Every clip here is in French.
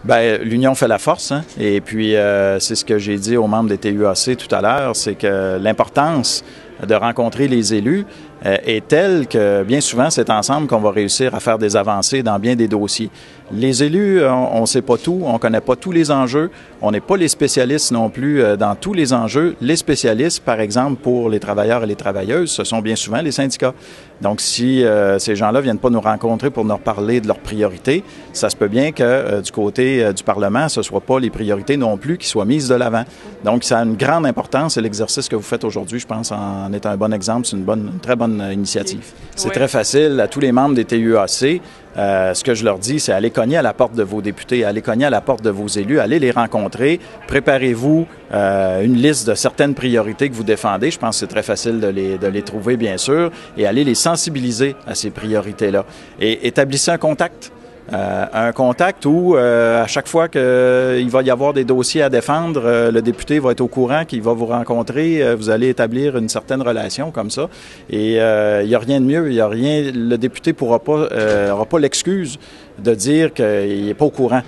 Bien, l'union fait la force, hein? Et puis c'est ce que j'ai dit aux membres des TUAC tout à l'heure, c'est que l'importance de rencontrer les élus est telle que bien souvent c'est ensemble qu'on va réussir à faire des avancées dans bien des dossiers. Les élus, on ne sait pas tout, on ne connaît pas tous les enjeux, on n'est pas les spécialistes non plus dans tous les enjeux. Les spécialistes, par exemple, pour les travailleurs et les travailleuses, ce sont bien souvent les syndicats. Donc si ces gens-là viennent pas nous rencontrer pour nous parler de leurs priorités, ça se peut bien que du côté du Parlement, ce ne soit pas les priorités non plus qui soient mises de l'avant. Donc ça a une grande importance et l'exercice que vous faites aujourd'hui, je pense, en est un bon exemple, c'est une très bonne initiative. C'est très facile à tous les membres des TUAC. Ce que je leur dis, c'est aller cogner à la porte de vos députés, aller cogner à la porte de vos élus, aller les rencontrer. Préparez-vous une liste de certaines priorités que vous défendez. Je pense que c'est très facile de les trouver, bien sûr, et aller les sensibiliser à ces priorités-là. Et établissez un contact. Un contact où, à chaque fois qu'il va y avoir des dossiers à défendre, le député va être au courant qu'il va vous rencontrer, vous allez établir une certaine relation comme ça. Et il n'y a rien de mieux, il y a rien. Le député aura pas l'excuse de dire qu'il n'est pas au courant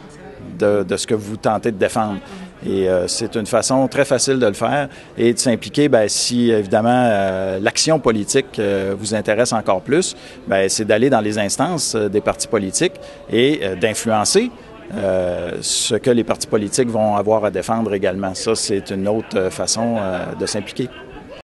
de ce que vous tentez de défendre. Et c'est une façon très facile de le faire et de s'impliquer, bien, si évidemment l'action politique vous intéresse encore plus, bien, c'est d'aller dans les instances des partis politiques et d'influencer ce que les partis politiques vont avoir à défendre également. Ça, c'est une autre façon de s'impliquer.